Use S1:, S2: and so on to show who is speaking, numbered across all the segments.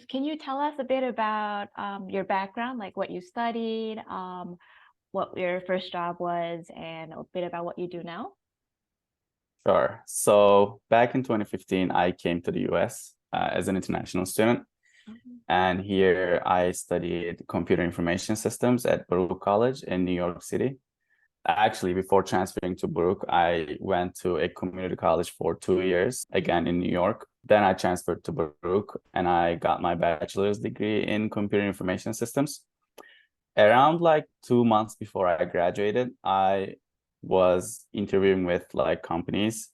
S1: can you tell us a bit about your background, like what you studied, what your first job was, and a bit about what you do now?
S2: Sure. So back in 2015, I came to the US as an international student.
S1: Mhm.
S2: And here I studied computer information systems at Baruch College in New York City. Actually, before transferring to Baruch, I went to a community college for 2 years, again in New York. Then I transferred to Baruch and I got my bachelor's degree in computer information systems. Around like 2 months before I graduated, I was interviewing with like companies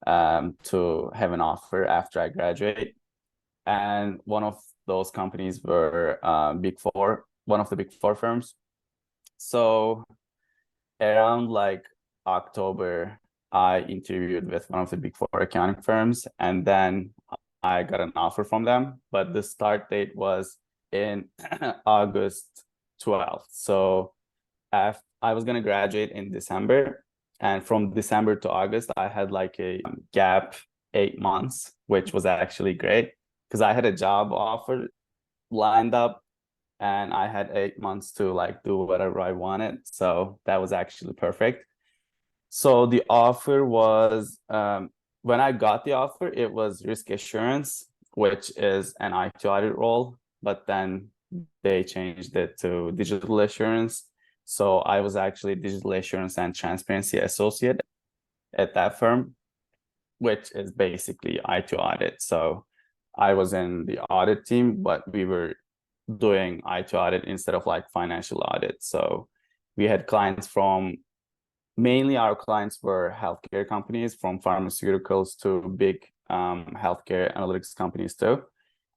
S2: to have an offer after I graduate. And one of those companies were Big Four, one of the Big Four firms. So around like October, I interviewed with one of the Big Four accounting firms, and then I got an offer from them. But the start date was in August 12th. So I was gonna graduate in December, and from December to August, I had like a gap 8 months, which was actually great because I had a job offer lined up and I had 8 months to like do whatever I wanted. So that was actually perfect. So the offer was when I got the offer, it was risk assurance, which is an IT audit role, but then they changed it to digital assurance. So I was actually digital assurance and transparency associate at that firm, which is basically IT audit. So I was in the audit team, but we were doing IT audit instead of like financial audit. So we had clients from mainly our clients were healthcare companies, from pharmaceuticals to big healthcare analytics companies too.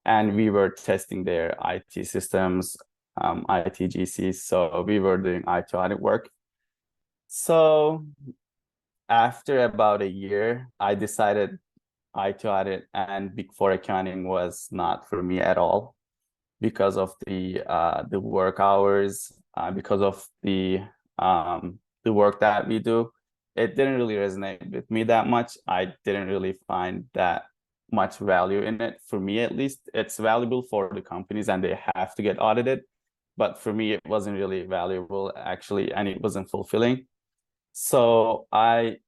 S2: And we were testing their IT systems, ITGCs. So we were doing IT audit work. So after about a year, I decided IT audit and Big Four accounting was not for me at all because of the work hours, because of the work that we do. It didn't really resonate with me that much. I didn't really find that much value in it. For me, at least, it's valuable for the companies and they have to get audited. But for me, it wasn't really valuable actually, and it wasn't fulfilling. So I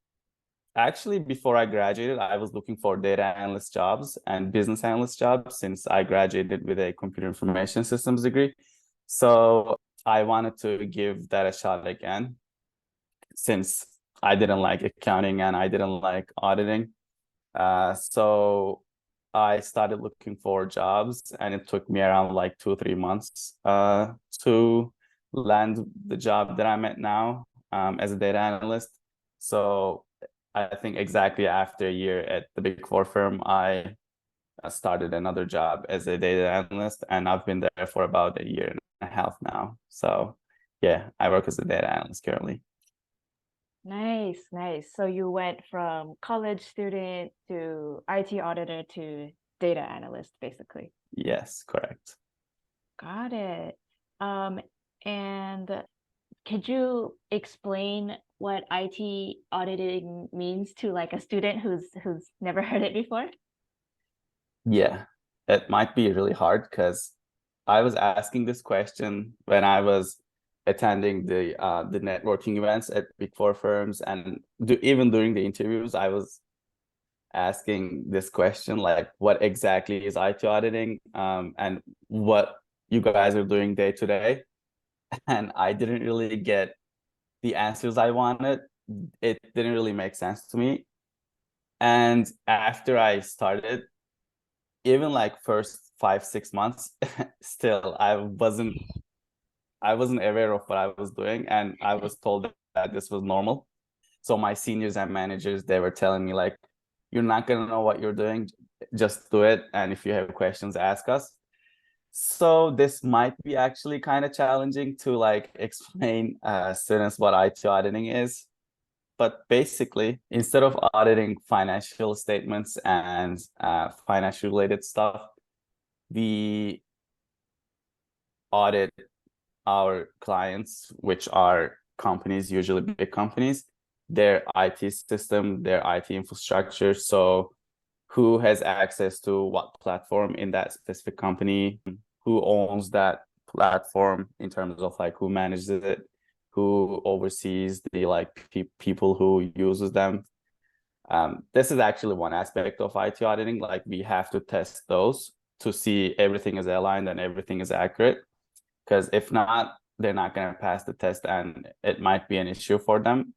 S2: actually, before I graduated, I was looking for data analyst jobs and business analyst jobs since I graduated with a computer information systems degree. So I wanted to give that a shot again since I didn't like accounting and I didn't like auditing. So I started looking for jobs and it took me around like 2 or 3 months to land the job that I'm at now as a data analyst. So I think exactly after a year at the Big Four firm, I started another job as a data analyst, and I've been there for about a year and a half now. So yeah, I work as a data analyst currently.
S1: Nice, nice. So you went from college student to IT auditor to data analyst, basically.
S2: Yes, correct.
S1: Got it. Um, and could you explain what IT auditing means to like a student who's never heard it before?
S2: Yeah, it might be really hard because I was asking this question when I was attending the networking events at Big Four firms, and even during the interviews, I was asking this question like, what exactly is IT auditing, and what you guys are doing day to day? And I didn't really get the answers I wanted. It didn't really make sense to me. And after I started, even like first 5 6 months, still I wasn't aware of what I was doing, and I was told that this was normal. So my seniors and managers, they were telling me like, you're not gonna know what you're doing, just do it, and if you have questions, ask us. So this might be actually kind of challenging to like explain students what IT auditing is. But basically, instead of auditing financial statements and financial related stuff, we audit our clients, which are companies, usually big companies, their IT system, their IT infrastructure. So who has access to what platform in that specific company, who owns that platform in terms of like who manages it, who oversees the like people who uses them. This is actually one aspect of IT auditing. Like we have to test those to see everything is aligned and everything is accurate. Because if not, they're not going to pass the test, and it might be an issue for them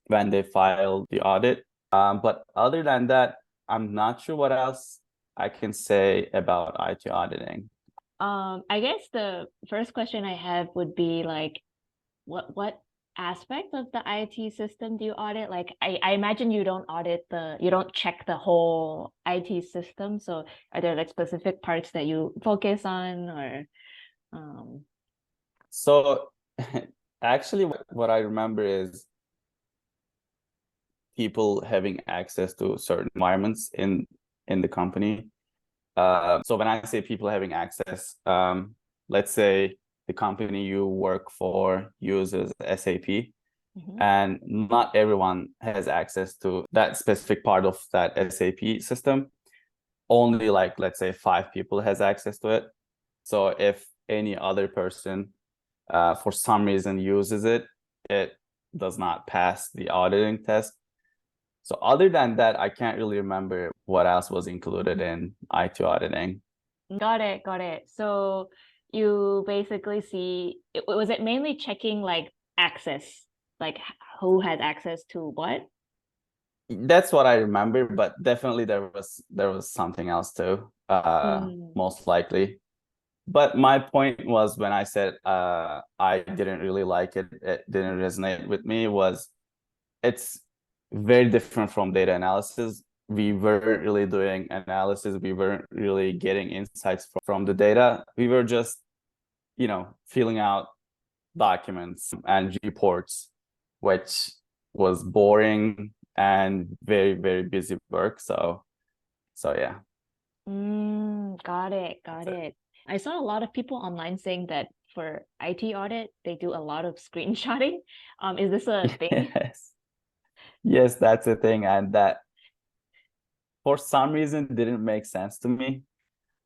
S2: when they file the audit. But other than that, I'm not sure what else I can say about IT auditing.
S1: I guess the first question I have would be like, what aspect of the IT system do you audit? Like, I imagine you don't you don't check the whole IT system. So are there like specific parts that you focus on, or um
S2: So actually, what I remember is people having access to certain environments in the company. So when I say people having access, let's say the company you work for uses SAP,
S1: mhm.
S2: and not everyone has access to that specific part of that SAP system. Only like, let's say 5 people has access to it. So if any other person for some reason uses it, it does not pass the auditing test. So other than that, I can't really remember what else was included in IT auditing.
S1: Got it, got it. So you basically was it mainly checking like access, like who has access to what?
S2: That's what I remember, but definitely there was something else too,
S1: Mm.
S2: most likely. But my point was, when I said I didn't really like it, it didn't resonate with me, was it's very different from data analysis. We weren't really doing analysis. We weren't really getting insights from the data. We were just, filling out documents and reports, which was boring and very, very busy work. So yeah.
S1: Got it, got it. I saw a lot of people online saying that for IT audit, they do a lot of screenshotting. Is this a thing?
S2: Yes. Yes, that's the thing. And that for some reason didn't make sense to me.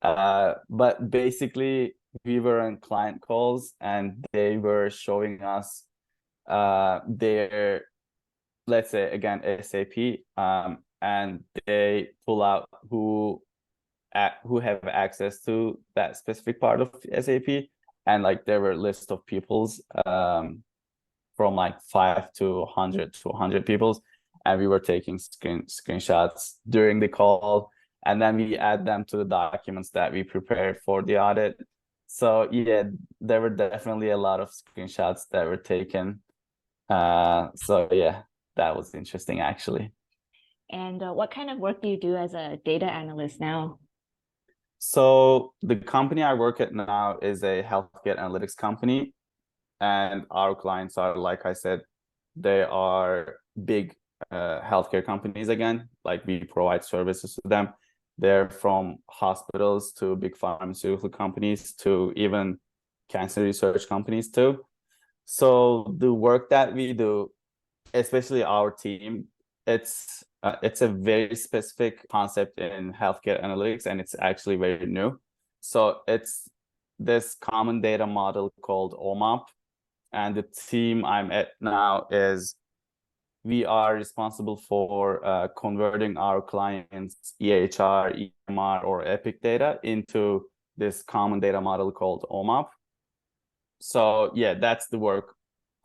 S2: But basically, we were on client calls and they were showing us their, let's say again, SAP, and they pull out who have access to that specific part of SAP, and like there were a list of peoples, from like 5 to 100 peoples, and we were taking screenshots during the call, and then we add them to the documents that we prepared for the audit. So yeah, there were definitely a lot of screenshots that were taken. So yeah, that was interesting actually.
S1: And what kind of work do you do as a data analyst now?
S2: So the company I work at now is a healthcare analytics company, and our clients are, like I said, they are big healthcare companies again. Like we provide services to them. They're from hospitals to big pharmaceutical companies to even cancer research companies too. So the work that we do, especially our team, it's a very specific concept in healthcare analytics, and it's actually very new. So it's this common data model called OMAP, and the team I'm at now is we are responsible for converting our clients' EHR, EMR, or Epic data into this common data model called OMAP. So yeah, that's the work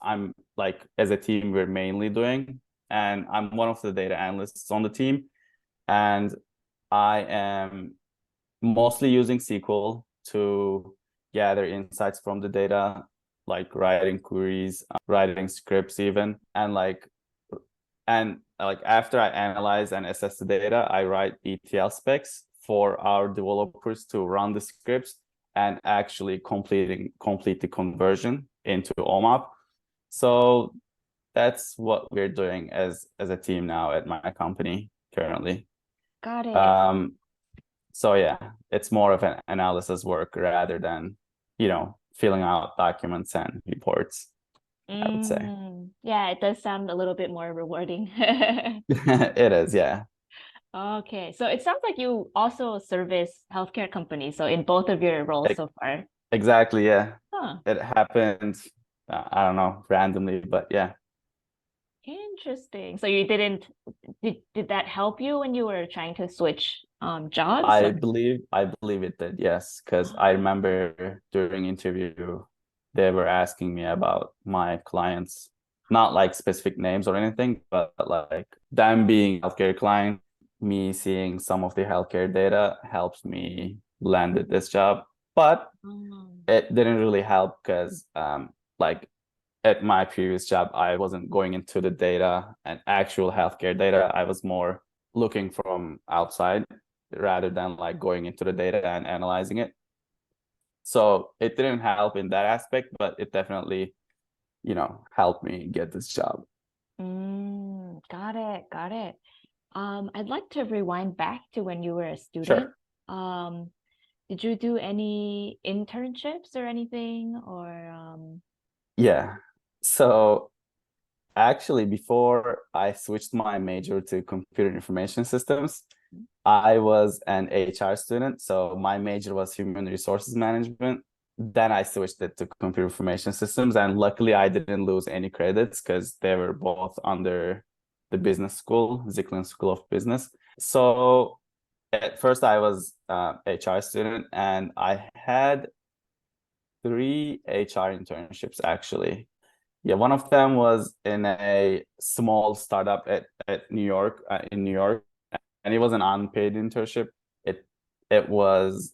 S2: I'm like, as a team, we're mainly doing. And I'm one of the data analysts on the team. And I am mostly using SQL to gather insights from the data, like writing queries, writing scripts even. And like after I analyze and assess the data, I write ETL specs for our developers to run the scripts and actually complete the conversion into OMAP. So that's what we're doing as a team now at my company currently.
S1: Got it.
S2: Um, so yeah, it's more of an analysis work rather than, filling out documents and reports, I would say.
S1: Yeah, it does sound a little bit more rewarding.
S2: It is, yeah.
S1: Okay, so it sounds like you also service healthcare companies. So in both of your roles
S2: E-
S1: so far.
S2: Exactly, yeah.
S1: Huh,
S2: It happened, I don't know, randomly, but yeah.
S1: interesting. So you didn't did that help you when you were trying to switch jobs? Like,
S2: I believe it did, yes, because I remember during interview they were asking me about my clients, not like specific names or anything, but like them being healthcare client, me seeing some of the healthcare data helps me landed this job. But
S1: um,
S2: it didn't really help because like at my previous job, I wasn't going into the data and actual healthcare data. I was more looking from outside rather than like going into the data and analyzing it. So it didn't help in that aspect, but it definitely, helped me get this job.
S1: got it, got it. I'd like to rewind back to when you were a student.
S2: Sure.
S1: Um, did you do any internships or anything? Or
S2: Yeah. So actually, before I switched my major to computer information systems, I was an HR student, so my major was human resources management. Then I switched it to computer information systems, and luckily I didn't lose any credits because they were both under the business school, Zicklin School of Business. So at first I was HR student, and I had three HR internships actually. Yeah, one of them was in a small startup at New York, in New York, and it was an unpaid internship. It it was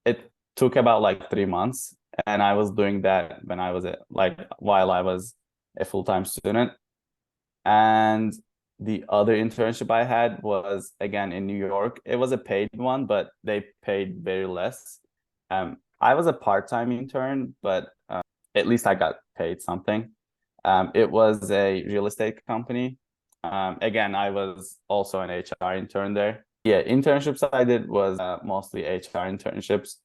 S2: it took about like 3 months, and I was doing that when I was like while I was a full-time student. And the other internship I had was again in New York. It was a paid one, but they paid very less. I was a part-time intern, but at least I got paid something. It was a real estate company. Again, I was also an HR intern there. Yeah, internships I did was mostly HR internships.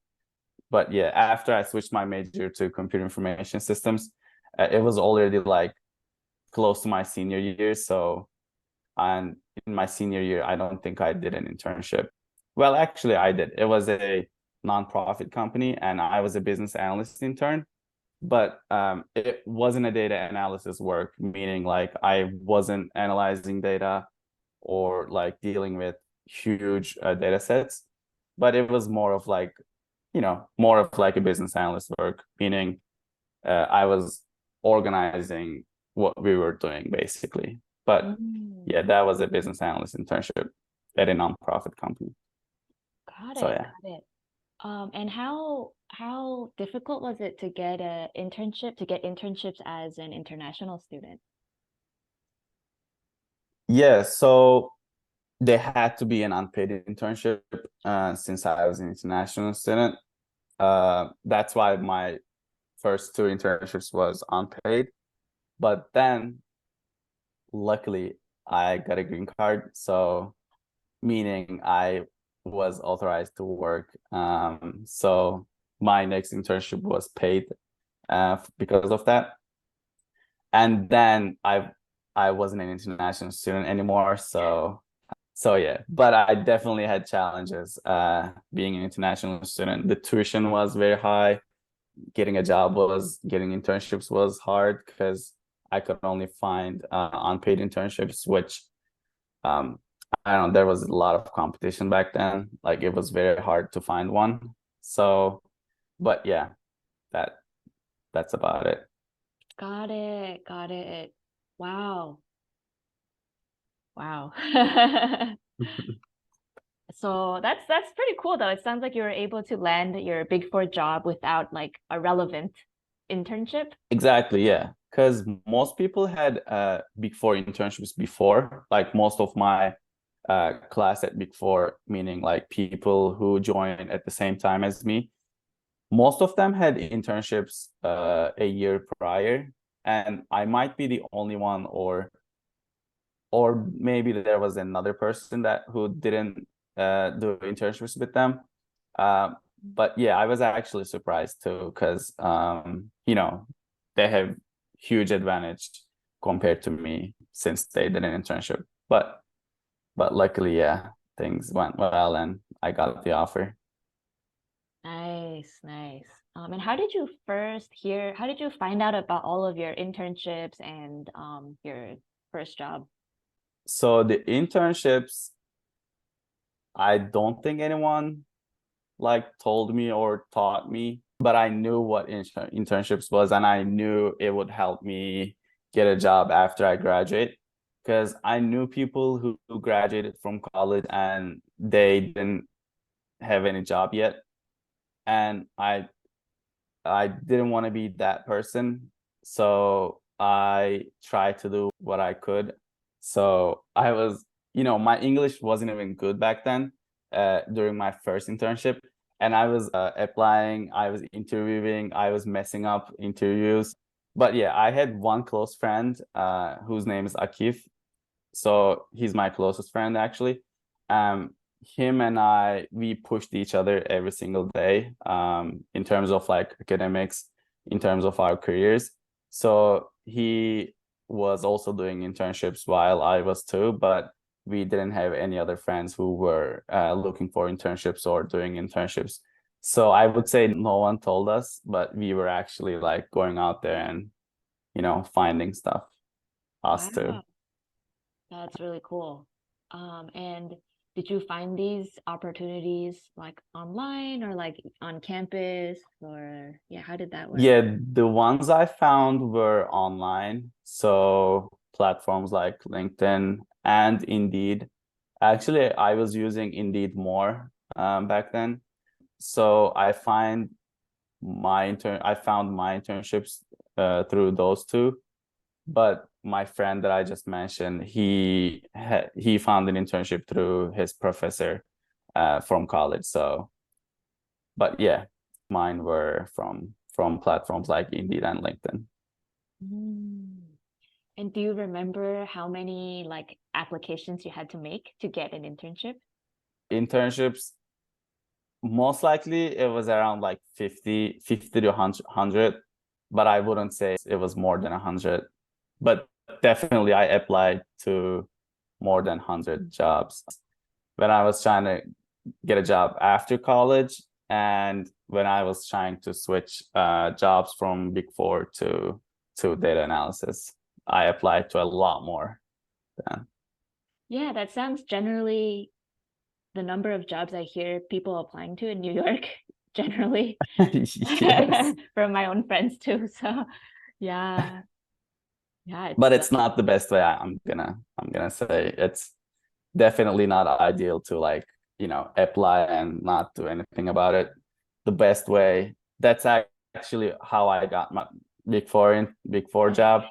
S2: But yeah, after I switched my major to computer information systems, it was already like close to my senior year. So, and in my senior year, I don't think I did an internship. Well, actually, I did. It was a nonprofit company, and I was a business analyst intern, but it wasn't a data analysis work, meaning like I wasn't analyzing data or like dealing with huge data sets, but it was more of like, more of like a business analyst work, meaning I was organizing what we were doing basically. But yeah,
S1: mm,
S2: that was a business analyst internship at a nonprofit company.
S1: got
S2: So
S1: it,
S2: yeah.
S1: got it. And how difficult was it to get a internship, to get internships as an international student?
S2: Yeah, so they had to be an unpaid internship since I was an international student. That's why my first two internships was unpaid. But then luckily I got a green card, so meaning I was authorized to work. So my next internship was paid because of that. And then I wasn't an international student anymore, so yeah, but I definitely had challenges being an international student. The tuition was very high. Getting internships was hard because I could only find unpaid internships, which um I don't know, there was a lot of competition back then. Like it was very hard to find one. So, but yeah, that that's about it.
S1: Got it, got it. Wow, wow. So that's pretty cool though. It sounds like you were able to land your Big Four job without like a relevant internship.
S2: Exactly, yeah. Because most people had Big Four internships before. Like most of my class at Big Four, meaning like people who joined at the same time as me, most of them had internships a year prior, and I might be the only one, or maybe there was another person that who didn't do internships with them. But yeah, I was actually surprised too because they have huge advantage compared to me since they did an internship. But luckily, yeah. things went well and I got the offer.
S1: Nice, nice. And how did you how did you find out about all of your internships and your first job?
S2: So the internships, I don't think anyone like told me or taught me, but I knew what internships was, and I knew it would help me get a job after I graduate, because I knew people who graduated from college and they didn't have any job yet, and I didn't want to be that person. So I tried to do what I could. So I was, my English wasn't even good back then, during my first internship. And I was applying, I was interviewing, I was messing up interviews. But yeah, I had one close friend whose name is Akif. So he's my closest friend actually. Um, Him and we pushed each other every single day, in terms of like academics, in terms of our careers. So he was also doing internships while I was too, but we didn't have any other friends who were looking for internships or doing internships. So I would say no one told us, but we were actually like going out there and, finding stuff, us too.
S1: Wow, that's really cool. And did you find these opportunities like online or like on campus or yeah, how did that work?
S2: Yeah, the ones I found were online. So platforms like LinkedIn and Indeed. Actually, I was using Indeed more back then. So I found my internships through those two. But my friend that I just mentioned, he found an internship through his professor from college. So, but yeah, mine were from platforms like Indeed and LinkedIn.
S1: Mm. And do you remember how many like applications you had to make to get an internship?
S2: Internships, most likely it was around like 50 to 100, but I wouldn't say it was more than 100. But definitely I applied to more than 100 jobs when I was trying to get a job after college, and when I was trying to switch jobs from Big Four to data analysis. I applied to a lot more then.
S1: Yeah, that sounds generally the number of jobs I hear people applying to in New York, generally
S2: Yes,
S1: from my own friends too. So yeah, yeah,
S2: but
S1: it's
S2: it's not the best way. I'm gonna say it's definitely not ideal to like, apply and not do anything about it. The best way, that's actually how I got my big four job.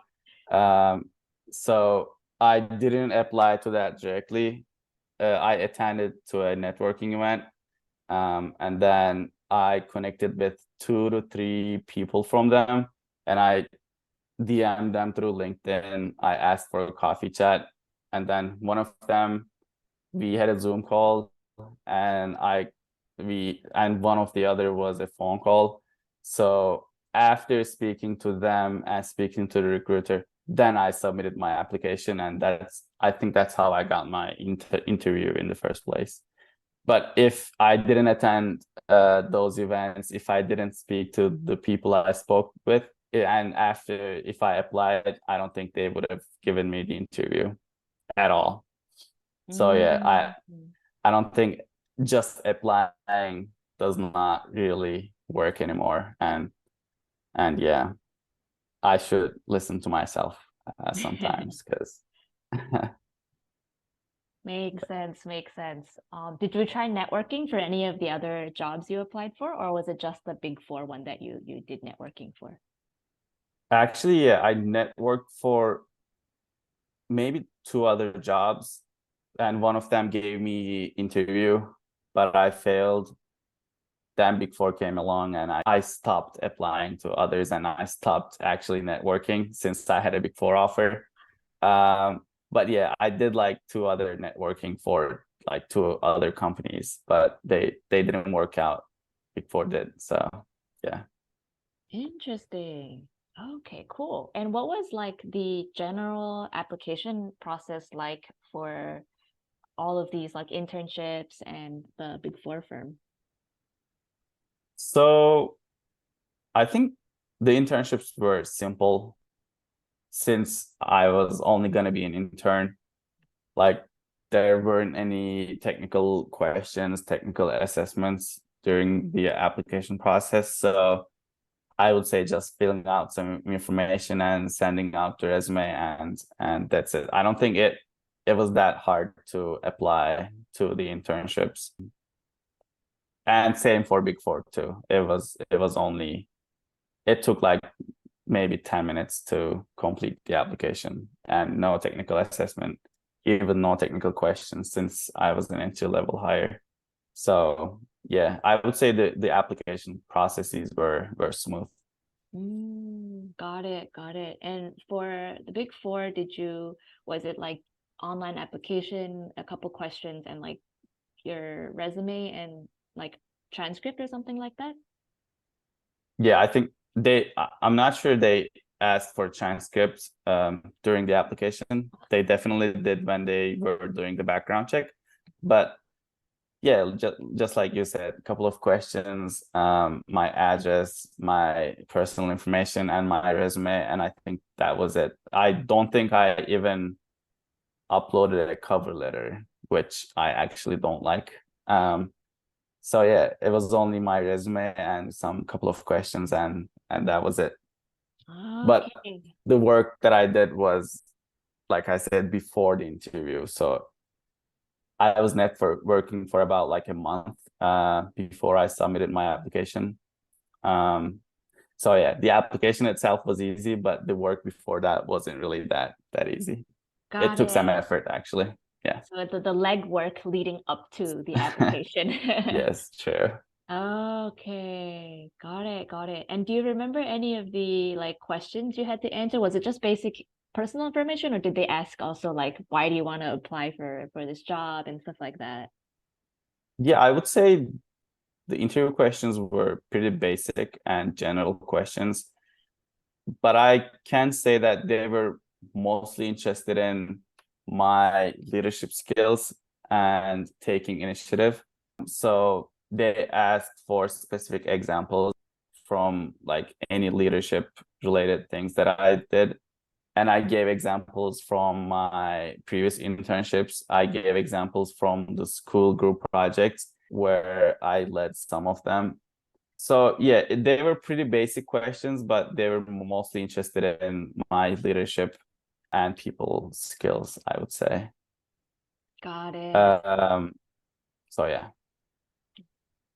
S2: um so I didn't apply to that directly. I attended to a networking event, and then I connected with 2 to 3 people from them, and I DM'd them through LinkedIn. I asked for a coffee chat, and then one of them, we had a Zoom call, and one of the other was a phone call. So after speaking to them and speaking to the recruiter, then I submitted my application, and I think that's how I got my interview in the first place. But if I didn't attend those events, if I didn't speak to the people I spoke with, and after if I applied, I don't think they would have given me the interview at all. So yeah, I
S1: mm,
S2: I don't think just applying does not really work anymore. And yeah, I should listen to myself sometimes, because
S1: makes sense, makes sense. Did you try networking for any of the other jobs you applied for, or was it just the big four one that you did networking for?
S2: actually, yeah, I networked for maybe 2 other jobs, and one of them gave me interview, but I failed. Then Big Four came along, and I stopped applying to others, and I stopped actually networking since I had a Big Four offer. But yeah, I did like 2 other networking for like 2 other companies, but they didn't work out. Big Four did. So yeah.
S1: Interesting. Okay, cool. And what was like the general application process like for all of these like internships and the Big Four firm?
S2: So I think the internships were simple since I was only going to be an intern. Like there weren't any technical questions, technical assessments during the application process. So I would say just filling out some information and sending out the resume and that's it. I don't think it was that hard to apply to the internships. And same for Big Four too. It was only it took like maybe 10 minutes to complete the application and no technical assessment, even no technical questions since I was an entry level hire. So yeah, I would say the application processes were smooth.
S1: Got it, got it. And for the Big Four, was it like online application, a couple questions, and like your resume and like transcript or something like that?
S2: Yeah, I think I'm not sure they asked for transcripts during the application. They definitely did when they were doing the background check. But yeah, just like you said, a couple of questions, my address, my personal information, and my resume, and I think that was it. I don't think I even uploaded a cover letter, which I actually don't like. So yeah, it was only my resume and some couple of questions, and that was it. But
S1: Okay.
S2: the work that I did was, like I said, before the interview. So I was working for about like a month before I submitted my application. Um, so yeah, the application itself was easy, but the work before that wasn't really that easy. It
S1: Got
S2: took some
S1: it.
S2: effort actually. Yeah.
S1: So the legwork leading up to the application.
S2: Yes, true.
S1: Okay, got it, got it. And do you remember any of the like questions you had to answer? Was it just basic personal information, or did they ask also like why do you want to apply for this job and stuff like that?
S2: Yeah, I would say the interview questions were pretty basic and general questions, but I can say that they were mostly interested in my leadership skills and taking initiative. So they asked for specific examples from like any leadership related things that I did. And I gave examples from my previous internships. I gave examples from the school group projects where I led some of them. So yeah, they were pretty basic questions, but they were mostly interested in my leadership and people skills, I would say.
S1: Got it.
S2: Um, so yeah,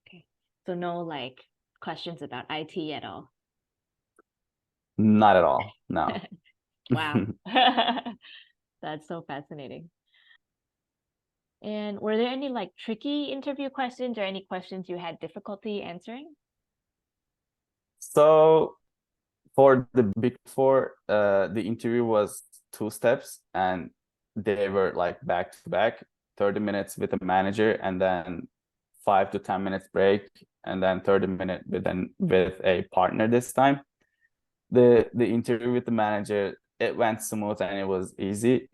S1: Okay. So no like questions about IT at all.
S2: not at all. No.
S1: Wow. That's so fascinating. And were there any like tricky interview questions or any questions you had difficulty answering?
S2: So for the Big Four, the interview was two steps and they were like back to back, 30 minutes with a manager and then 5 to 10 minutes break and then 30 minute with a partner this time. The interview with the manager, it went smooth and it was easy.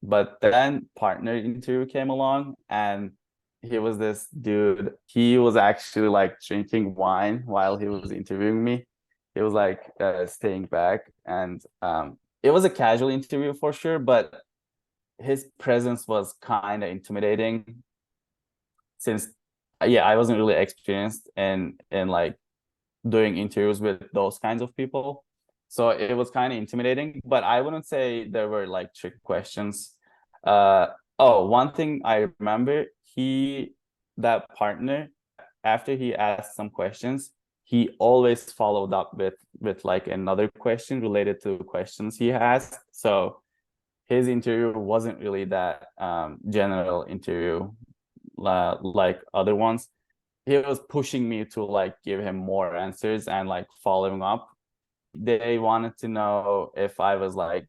S2: But then partner interview came along and he was this dude. He was actually like drinking wine while he was interviewing me. He was like staying back and it was a casual interview for sure, but his presence was kind of intimidating since yeah, I wasn't really experienced in like doing interviews with those kinds of people. So it was kind of intimidating, but I wouldn't say there were like trick questions. Uh, oh, one thing I remember, that partner, after he asked some questions, he always followed up with like another question related to questions he asked. So his interview wasn't really that general interview like other ones. He was pushing me to like give him more answers and like following up. They wanted to know if I was like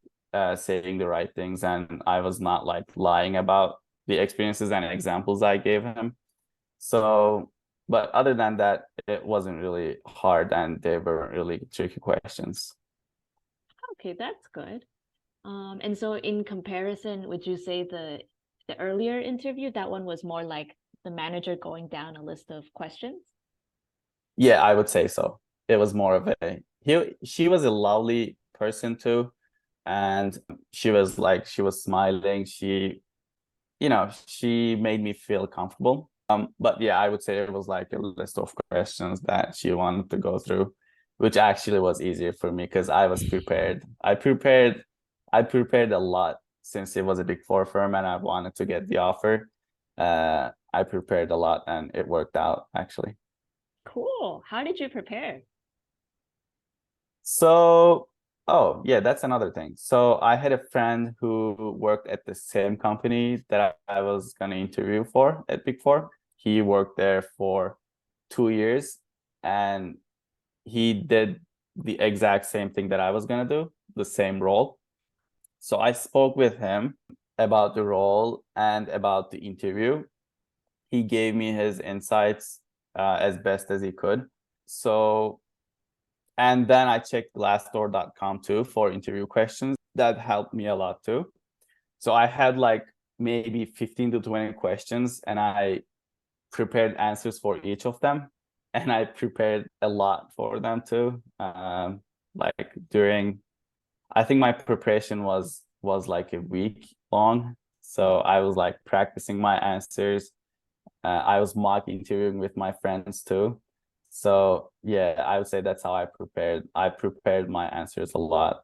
S2: saying the right things and I was not like lying about the experiences and examples I gave him. So, but other than that, it wasn't really hard and they were really tricky questions.
S1: Okay, that's good. And so in comparison, would you say the the earlier interview, that one was more like the manager going down a list of questions?
S2: Yeah, I would say so. It was more of she was a lovely person too. And she was smiling. She made me feel comfortable. But yeah, I would say it was like a list of questions that she wanted to go through, which actually was easier for me because I was prepared. I prepared a lot since it was a big four firm and I wanted to get the offer. I prepared a lot and it worked out actually.
S1: Cool. How did you prepare?
S2: So, oh yeah, that's another thing. So I had a friend who worked at the same company that I was gonna interview for at Big Four. He worked there for 2 years and he did the exact same thing that I was gonna do, the same role. So I spoke with him about the role and about the interview. He gave me his insights as best as he could. So and then I checked glassdoor.com too for interview questions. That helped me a lot too. So I had like maybe 15 to 20 questions and I prepared answers for each of them. And I prepared a lot for them too. Like I think my preparation was like a week long. So I was like practicing my answers. I was mock interviewing with my friends too. So yeah, I would say that's how I prepared. I prepared my answers a lot.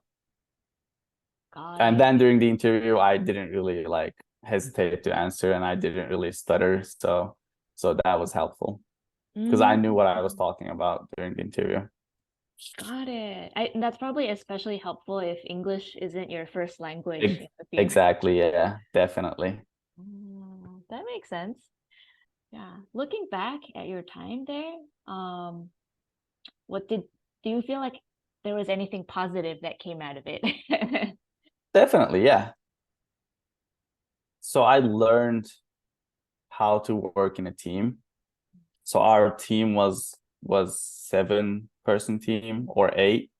S1: Got
S2: And
S1: it.
S2: then during the interview, I didn't really like hesitate to answer and I didn't really stutter. So that was helpful because I knew what I was
S1: Mm,
S2: talking about during the interview.
S1: got it. That's probably especially helpful if English isn't your first language in the field.
S2: Exactly, yeah, definitely.
S1: That makes sense. Yeah. Looking back at your time there, what do you feel like there was anything positive that came out of it?
S2: Definitely, yeah. So I learned how to work in a team. So our team was 7-person team or 8.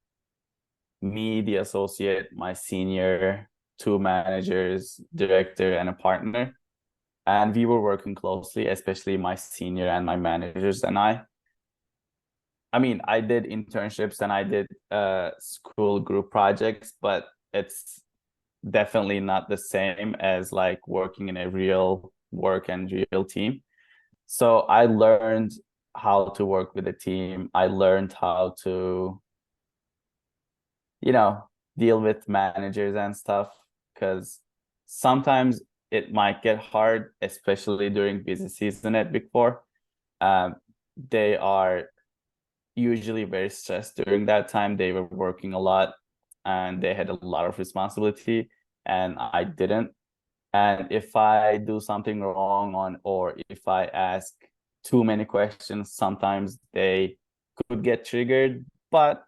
S2: Me, the associate, my senior, 2 managers, director, and a partner. And we were working closely, especially my senior and my managers and I. I mean, I did internships and I did school group projects, but it's definitely not the same as like working in a real work and real team. So I learned how to work with a team. I learned how to, you know, deal with managers and stuff because sometimes it might get hard, especially during busy season at Big Four. Um, they are usually very stressed during that time. They were working a lot and they had a lot of responsibility, and I didn't. And if I do something wrong or if I ask too many questions, sometimes they could get triggered. But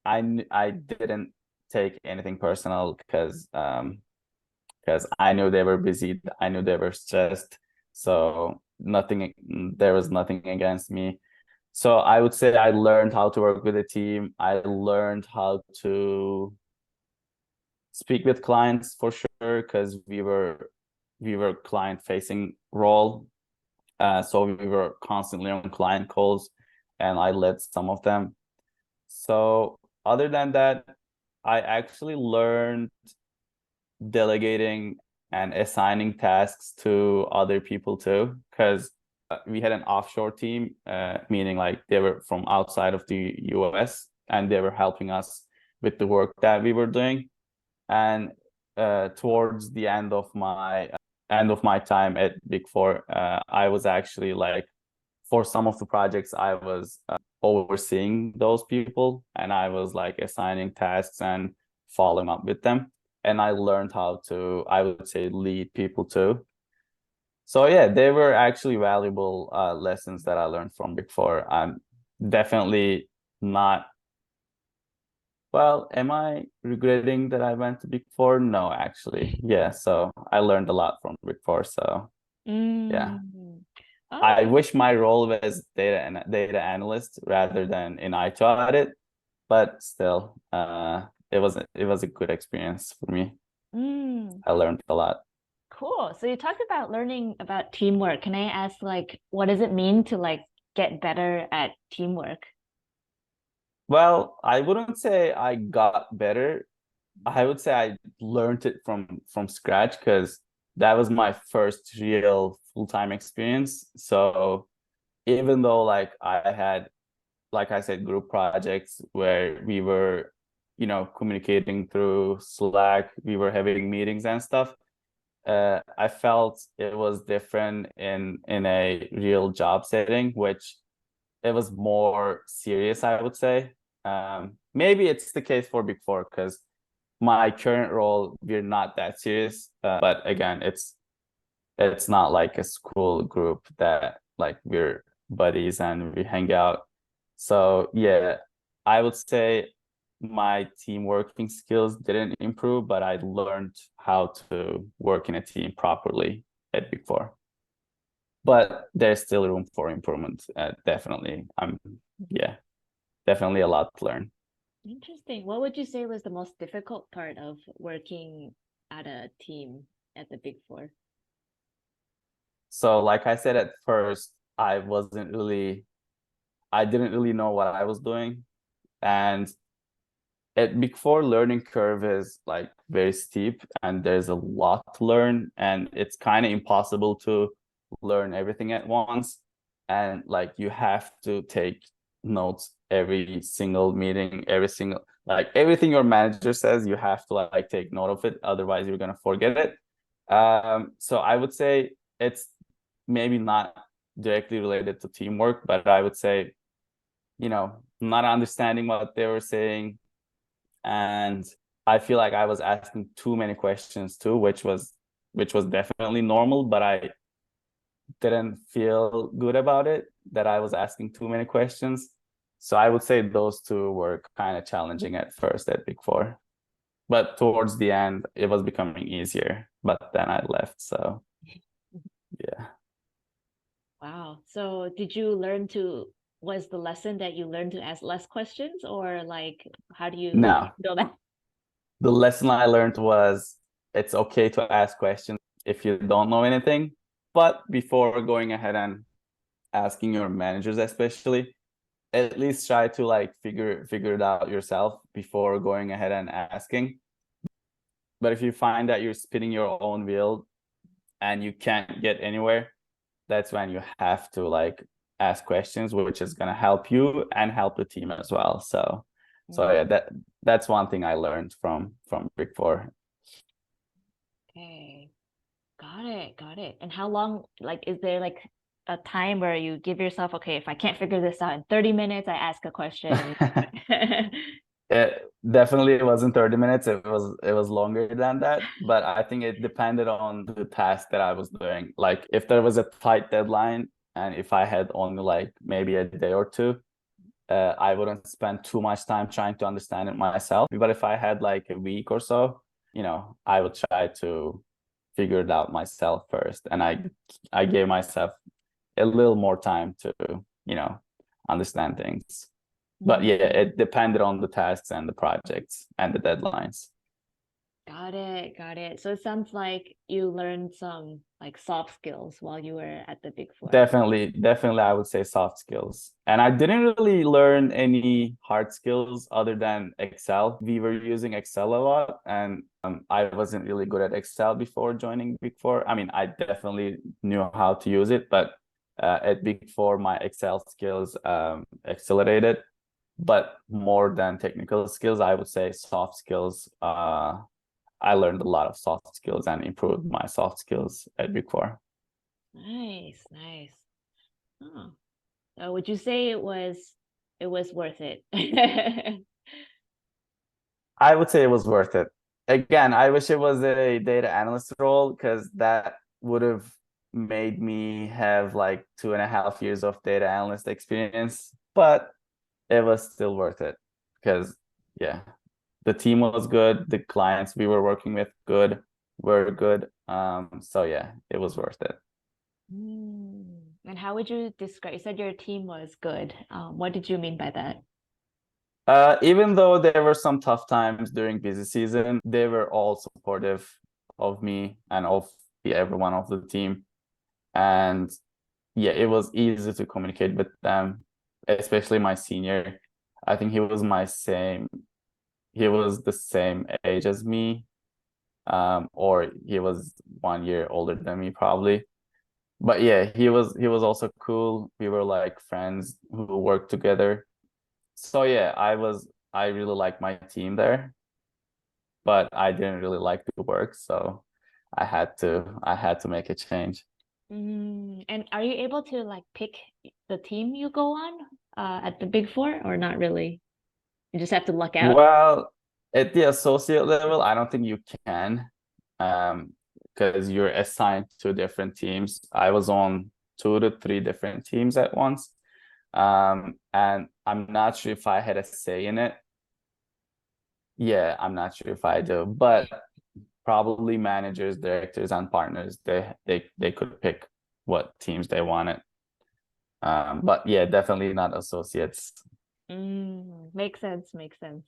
S2: I didn't take anything personal because I knew they were busy. I knew they were stressed. So there was nothing against me. So I would say I learned how to work with a team. I learned how to speak with clients for sure because we were client facing role. So we were constantly on client calls and I led some of them. So other than that, I actually learned delegating and assigning tasks to other people too, because we had an offshore team, meaning like they were from outside of the US and they were helping us with the work that we were doing. And towards the end of my time at Big Four, I was actually like for some of the projects I was overseeing those people and I was like assigning tasks and following up with them. And I learned how to, I would say, lead people too. So yeah, they were actually valuable lessons that I learned from Big Four. I'm definitely not, well, am I regretting that I went to Big Four? No, actually. Yeah, so I learned a lot from Big Four. So yeah.
S1: Mm.
S2: I
S1: Oh,
S2: wish my role was data analyst rather than in IT audit, but still, it was a good experience for me.
S1: mm.
S2: I learned a lot.
S1: Cool. So you talked about learning about teamwork. Can I ask, like, what does it mean to like get better at teamwork?
S2: Well, I wouldn't say I got better. I would say I learned it from scratch because that was my first real full-time experience. So even though like I had, like I said, group projects where we were, communicating through Slack, we were having meetings and stuff. I felt it was different in a real job setting, which it was more serious, I would say. Maybe it's the case for Big Four because my current role, we're not that serious. But again, it's not like a school group that like we're buddies and we hang out. So yeah, I would say my team working skills didn't improve, but I learned how to work in a team properly at Big Four. But there's still room for improvement. Definitely. Yeah, definitely a lot to learn.
S1: Interesting. What would you say was the most difficult part of working at a team at the Big Four?
S2: So like I said at first, I didn't really know what I was doing. And at Big Four, learning curve is like very steep and there's a lot to learn and it's kind of impossible to learn everything at once. And like you have to take notes every single meeting, like everything your manager says, you have to like take note of it. Otherwise you're gonna forget it. So I would say it's maybe not directly related to teamwork, but I would say, not understanding what they were saying. And I feel like I was asking too many questions too, which was definitely normal, but I didn't feel good about it that I was asking too many questions. So I would say those two were kind of challenging at first at Big Four. But towards the end, it was becoming easier. But then I left. So yeah.
S1: Wow. So did you learn to, was the lesson that you learned to ask less questions, or like how do you
S2: No,
S1: know that?
S2: the lesson I learned was it's okay to ask questions if you don't know anything. But before going ahead and asking your managers, especially, at least try to like figure it out yourself before going ahead and asking. But if you find that you're spinning your own wheel and you can't get anywhere, that's when you have to like ask questions, which is going to help you and help the team as well. So
S1: Mm,
S2: yeah, that's one thing I learned from Big Four.
S1: okay. Got it. Got it. And how long, like, is there like a time where you give yourself, okay, if I can't figure this out in 30 minutes, I ask a question.
S2: It definitely wasn't 30 minutes. It was longer than that, but I think it depended on the task that I was doing. Like if there was a tight deadline and if I had only like maybe a day or two, I wouldn't spend too much time trying to understand it myself. But if I had like a week or so, I would try to figure it out myself first. And I gave myself a little more time to, you know, understand things. But yeah,
S1: Mm,
S2: it depended on the tasks and the projects and the deadlines.
S1: got it. Got it. So it sounds like you learned some like soft skills while you were at the Big Four.
S2: Definitely, I would say soft skills. And I didn't really learn any hard skills other than Excel. We were using Excel a lot, and I wasn't really good at Excel before joining Big Four. I mean, I definitely knew how to use it, but at Big Four, my Excel skills accelerated. But more than technical skills, I would say soft skills. I learned a lot of soft skills and improved my soft skills at Big Four.
S1: Nice, nice. Oh. Would you say it was worth it?
S2: I would say it was worth it. Again, I wish it was a data analyst role because that would have made me have like 2.5 years of data analyst experience, but it was still worth it because, yeah, the team was good, the clients we were working with were good. So yeah, it was worth it.
S1: Mm. And how would you describe? You said your team was good. What did you mean by that?
S2: Even though there were some tough times during busy season, they were all supportive of me and of be everyone of the team. And yeah, it was easy to communicate with them, especially my senior. I think he was the same age as me, or he was 1 year older than me probably. But yeah, he was also cool. We were like friends who worked together. So yeah, I really liked my team there, but I didn't really like the work, so I had to make a change.
S1: And are you able to like pick the team you go on at the Big Four or not really? You just have to luck out.
S2: Well, at the associate level, I don't think you can, because you're assigned to different teams. I was on 2 to 3 different teams at once. And I'm not sure if I had a say in it. Yeah, I'm not sure if I do, but probably managers, directors, and partners, they could pick what teams they wanted. But yeah, definitely not associates.
S1: Makes sense, makes sense.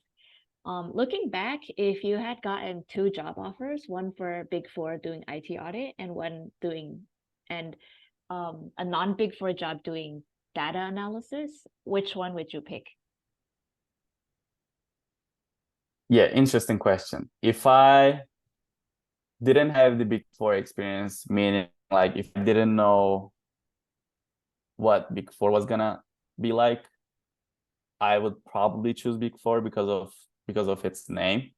S1: Looking back, if you had gotten two job offers, one for Big Four doing IT audit and one doing and a non-Big Four job doing data analysis, which one would you pick?
S2: Yeah, interesting question. If I didn't have the Big Four experience, meaning like if I didn't know what Big Four was gonna be like, I would probably choose Big Four because of its name.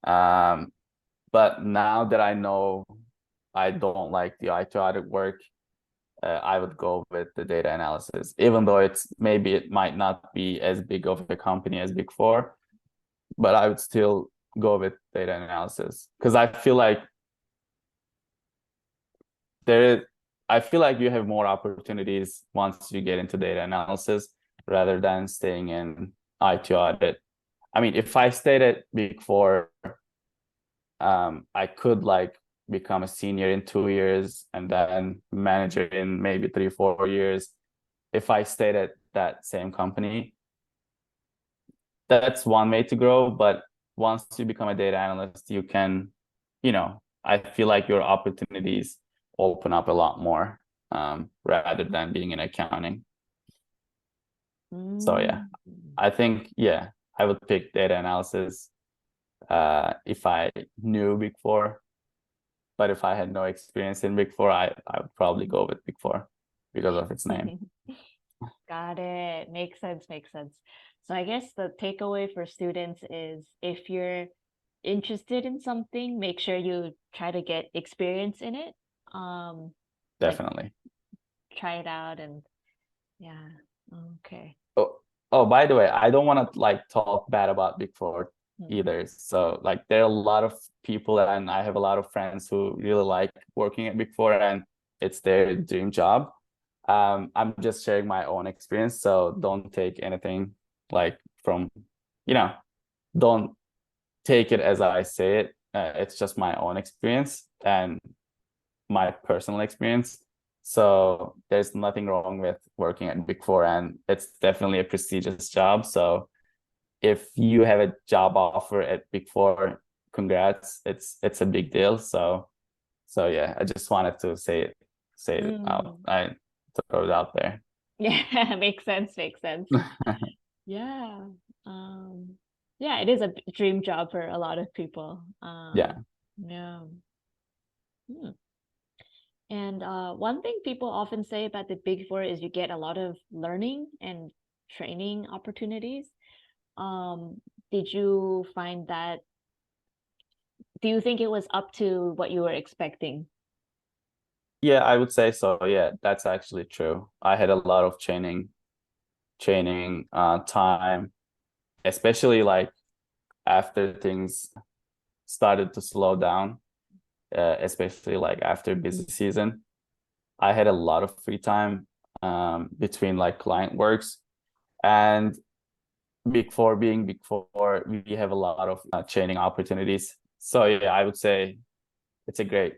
S2: Um, but now that I know I don't like the IT audit work, I would go with the data analysis, even though it might not be as big of a company as Big Four, but I would still go with data analysis because there I feel like you have more opportunities once you get into data analysis rather than staying in IT audit. I mean, if I stayed at Big Four, I could like become a senior in 2 years and then manager in maybe 3, 4 years. If I stayed at that same company, that's one way to grow. But once you become a data analyst, you can, I feel like your opportunities open up a lot more, rather than being in accounting. So yeah,
S1: Mm.
S2: I think, yeah, I would pick data analysis if I knew Big Four. But if I had no experience in Big Four, I would probably go with Big Four because of its name.
S1: Got it. Makes sense, makes sense. So I guess the takeaway for students is if you're interested in something, make sure you try to get experience in it. Um, like
S2: Definitely.
S1: try it out and yeah. Okay.
S2: Oh, oh, by the way, I don't want to like talk bad about Big Four
S1: Hmm.
S2: either. So like there are a lot of people and I have a lot of friends who really like working at Big Four and it's their dream job. I'm just sharing my own experience, so don't take anything like from, you know, don't take it as I say it. It's just my own experience and my personal experience. So there's nothing wrong with working at Big Four, and it's definitely a prestigious job. So if you have a job offer at Big Four, congrats. It's a big deal. So yeah, I just wanted to say it out.
S1: Mm.
S2: I throw it out there.
S1: Yeah, makes sense, makes sense. Yeah. Um, yeah, it is a dream job for a lot of people.
S2: Yeah,
S1: Yeah. Hmm. And one thing people often say about the Big Four is you get a lot of learning and training opportunities. Um, did you find that? Do you think it was up to what you were expecting?
S2: yeah, I would say so. Yeah, that's actually true. I had a lot of training time, especially like after things started to slow down, especially like after busy season. I had a lot of free time, between like client works and Big Four being Big Four, we have a lot of training opportunities. So yeah, I would say it's a great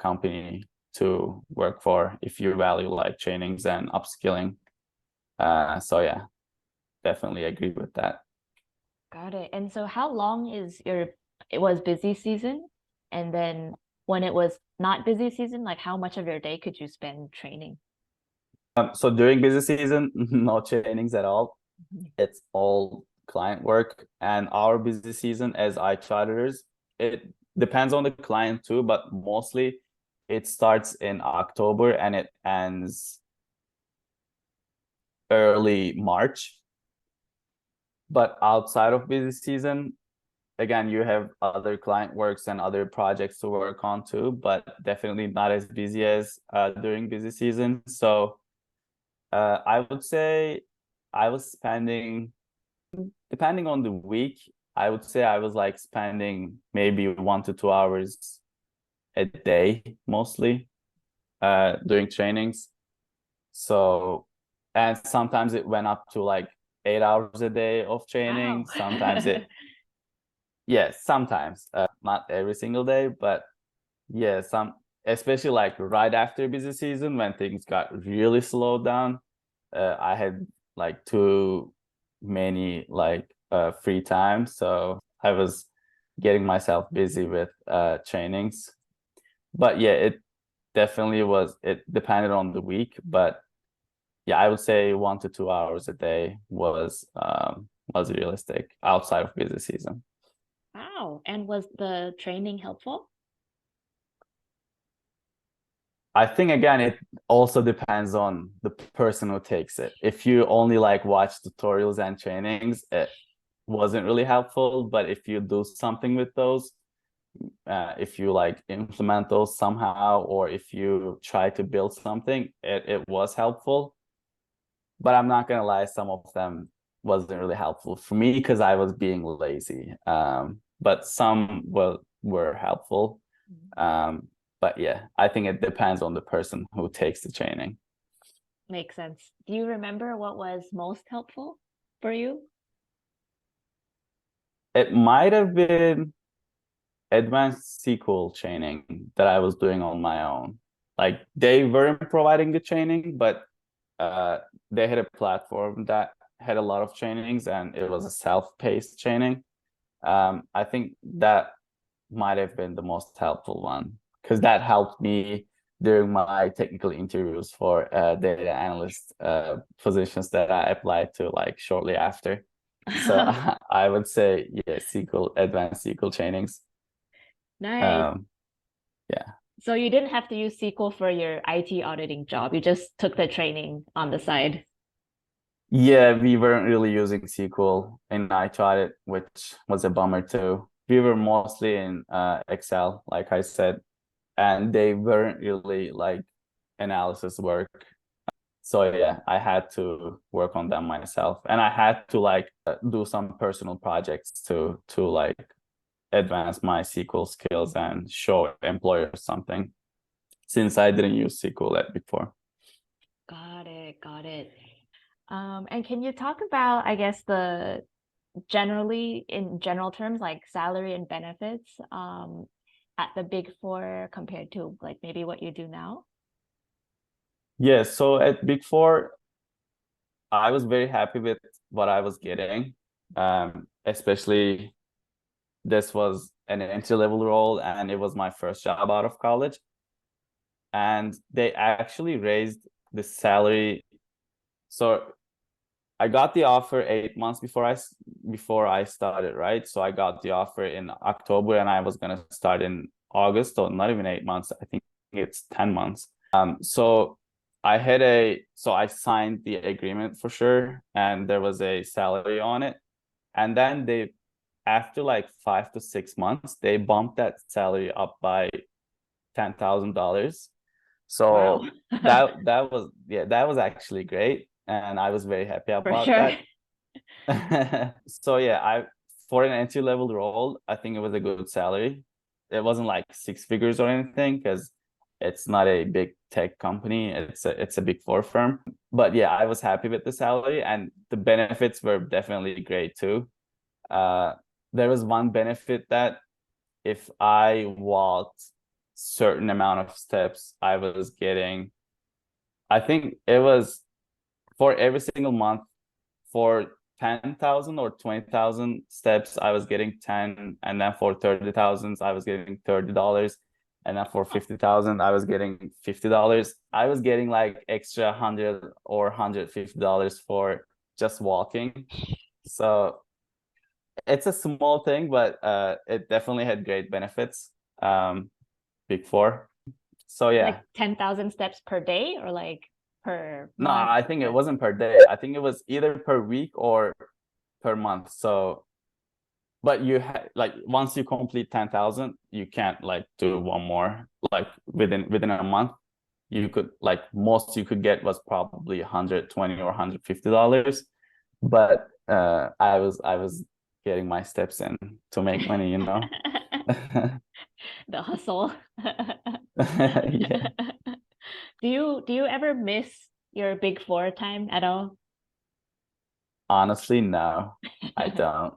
S2: company to work for if you value like trainings and upskilling. So yeah, definitely agree with that.
S1: Got it. And so how long is your, it was busy season? And then when it was not busy season, like how much of your day could you spend training?
S2: So during busy season, no trainings at all.
S1: Mhm.
S2: It's all client work. And our busy season as IT auditors, it depends on the client too, but mostly it starts in October and it ends early March. But outside of busy season, again, you have other client works and other projects to work on too, but definitely not as busy as during busy season. So I would say I was spending, depending on the week, I would say I was like spending maybe 1 to 2 hours a day mostly doing trainings. So, and sometimes it went up to like 8 hours a day of training.
S1: Wow.
S2: Sometimes it, yeah, sometimes, not every single day, but yeah, especially like right after busy season when things got really slowed down. I had like too many like free time, so I was getting myself busy with trainings. But yeah, it definitely was. It depended on the week, but yeah, I would say 1 to 2 hours a day was realistic outside of busy season.
S1: Wow. And was the training helpful?
S2: I think again, it also depends on the person who takes it. If you only like watch tutorials and trainings, it wasn't really helpful. But if you do something with those, if you like implement those somehow, or if you try to build something, it was helpful. But I'm not gonna lie, some of them wasn't really helpful for me because I was being lazy. But some were helpful. Um, but yeah, I think it depends on the person who takes the training.
S1: Makes sense. Do you remember what was most helpful for you?
S2: It might have been advanced SQL training that I was doing on my own. Like they weren't providing the training, but uh, they had a platform that had a lot of trainings and it was a self-paced training. I think that might have been the most helpful one because that helped me during my technical interviews for data analyst positions that I applied to like shortly after. So I would say, yeah, SQL, advanced SQL trainings.
S1: Nice.
S2: Um, yeah.
S1: So you didn't have to use SQL for your IT auditing job. You just took the training on the side.
S2: Yeah, we weren't really using SQL and I tried it, which was a bummer too. We were mostly in Excel, like I said, and they weren't really like analysis work. So yeah, I had to work on them myself, and I had to like do some personal projects to like advance my SQL skills and show employers something since I didn't use SQL at before.
S1: Got it. Got it. And can you talk about, I guess, the generally in general terms, like salary and benefits, at the Big Four compared to like maybe what you do now?
S2: Yeah, so at Big Four, I was very happy with what I was getting. Especially this was an entry-level role and it was my first job out of college. And they actually raised the salary. So I got the offer 8 months before I started, right? So I got the offer in October and I was gonna start in August, so not even 8 months. I think it's 10 months. So so I signed the agreement for sure, and there was a salary on it. And then after like 5 to 6 months, they bumped that salary up by $10,000.
S1: Wow.
S2: So that was actually great, and I was very happy
S1: For
S2: about
S1: sure.
S2: that. So yeah, I for an entry level role, I think it was a good salary. It wasn't like six figures or anything because it's not a big tech company. It's a big four firm. But yeah, I was happy with the salary and the benefits were definitely great too. Uh, there was one benefit that if I walked certain amount of steps, I was getting, I think it was for every single month for 10,000 or 20,000 steps, I was getting 10, and then for 30,000, I was getting $30. And then for 50,000, I was getting $50. I was getting like extra 100 or $150 for just walking. So it's a small thing, but it definitely had great benefits. Big four. So
S1: Like
S2: yeah.
S1: 10,000 steps per day or like per
S2: No,
S1: month?
S2: I think it wasn't per day. I think it was either per week or per month. So, but you had like once you complete 10,000, you can't like do one more. Like within a month, you could like most you could get was probably 120 or $150. But I was getting my steps in to make money, you know.
S1: The hustle.
S2: Yeah.
S1: Do you ever miss your Big Four time at all?
S2: Honestly, no, I don't.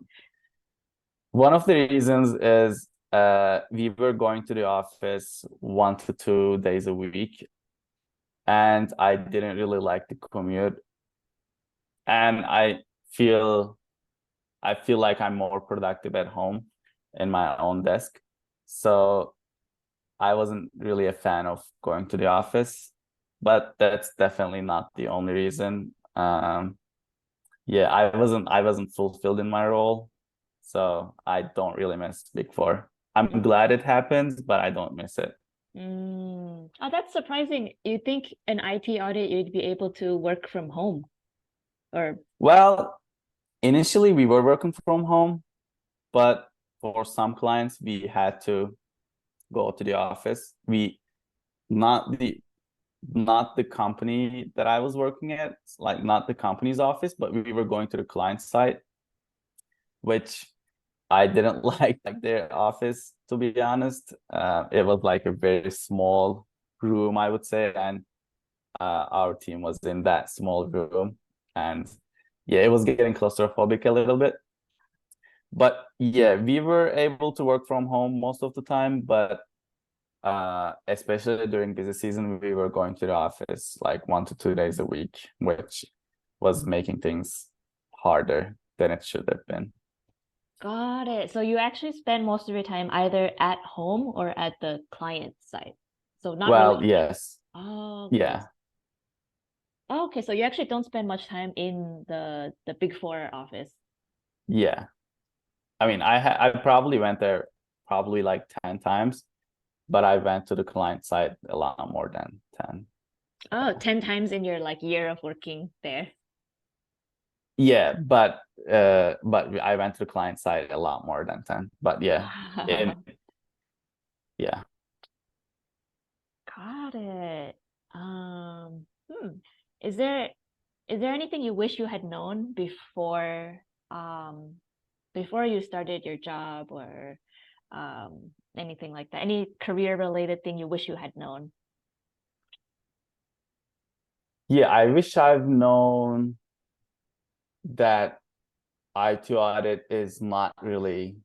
S2: One of the reasons is we were going to the office 1 to 2 days a week, and I didn't really like the commute. And feel I feel like I'm more productive at home in my own desk. So I wasn't really a fan of going to the office, but that's definitely not the only reason. Yeah, I wasn't fulfilled in my role, so I don't really miss Big Four. I'm
S1: Mm.
S2: glad it happens, but I don't miss it.
S1: Oh, that's surprising. You think an IT audit you'd be able to work from home or
S2: Well, initially we were working from home, but for some clients we had to go to the office. We not the company that I was working at, like not the company's office, but we were going to the client site, which I didn't like their office, to be honest. It was like a very small room, I would say, and our team was in that small room, and yeah, it was getting claustrophobic a little bit. But yeah, we were able to work from home most of the time, but especially during busy season, we were going to the office like 1 to 2 days a week, which was making things harder than it should have been.
S1: got it. So you actually spend most of your time either at home or at the client site. So not really.
S2: Well, yes,
S1: Oh, okay.
S2: yeah,
S1: Oh, okay, so you actually don't spend much time in the Big Four office.
S2: yeah. I mean, I probably went there probably like 10 times, but I went to the client side a lot more than 10.
S1: Oh, 10 times in your like year of working there.
S2: Yeah, but I went to the client side a lot more than 10. But yeah, in yeah.
S1: Got it. Um, hmm. Is there is there anything you wish you had known um before you started your job or anything like that? Any career related thing you wish you had known?
S2: Yeah, I wish I've known that IT audit is not really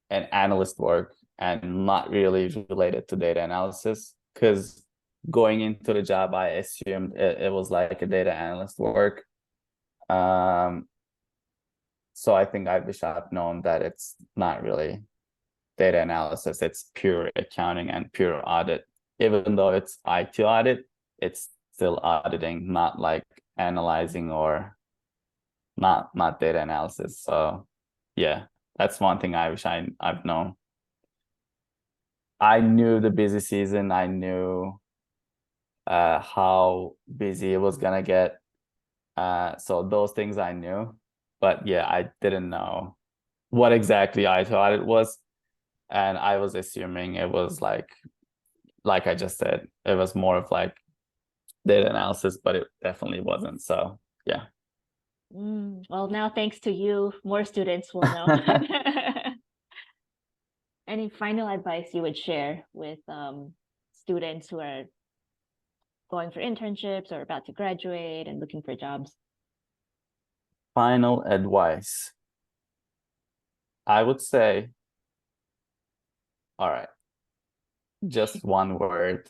S2: an analyst work and not really related to data analysis. Because going into the job, I assumed it was like a data analyst work. Um, so I think I wish I've known that it's not really data analysis, it's pure accounting and pure audit. Even though it's IT audit, it's still auditing, not like analyzing or not data analysis. So yeah, that's one thing I wish I've known. I knew the busy season. I knew how busy it was gonna get. So those things I knew, but yeah, I didn't know what exactly I thought it was, and I was assuming it was like I just said, it was more of like data analysis, but it definitely wasn't. So yeah.
S1: Well, now thanks to you, more students will know. Any final advice you would share with students who are going for internships or about to graduate and looking for jobs?
S2: Final advice. I would say, all right, just one word.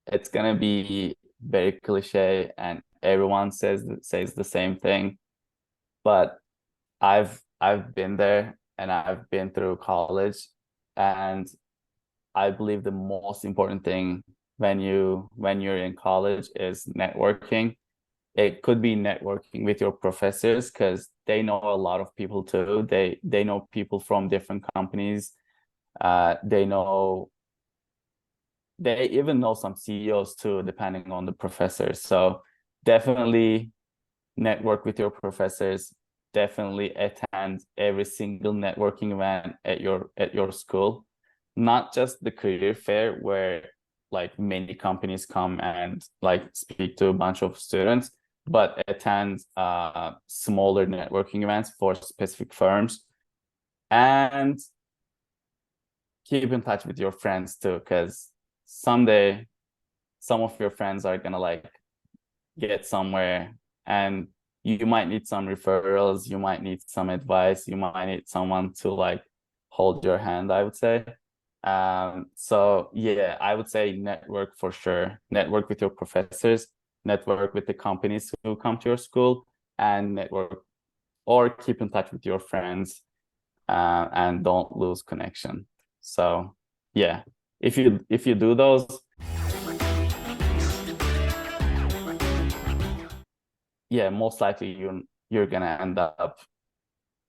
S2: It's gonna be very cliche, and everyone says the same thing. But I've been there, and I've been through college, and I believe the most important thing when you're in college is networking. It could be networking with your professors because they know a lot of people too. They know people from different companies. They even know some CEOs too, depending on the professors. So definitely network with your professors. Definitely attend every single networking event at your school, not just the career fair where like many companies come and like speak to a bunch of students, but attend smaller networking events for specific firms, and keep in touch with your friends too, because someday some of your friends are gonna like get somewhere, and you might need some referrals, you might need some advice, you might need someone to like hold your hand, I would say. So yeah, I would say network for sure. Network with your professors, network with the companies who come to your school, and network or keep in touch with your friends, and don't lose connection. So yeah, if you do those, yeah, most likely you're gonna end up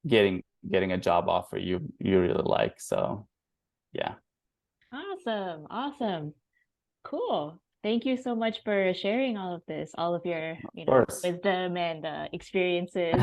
S2: getting a job offer you really like. So yeah,
S1: Awesome. Awesome. Cool. Thank you so much for sharing all of this, all of your,
S2: of course.
S1: wisdom and experiences.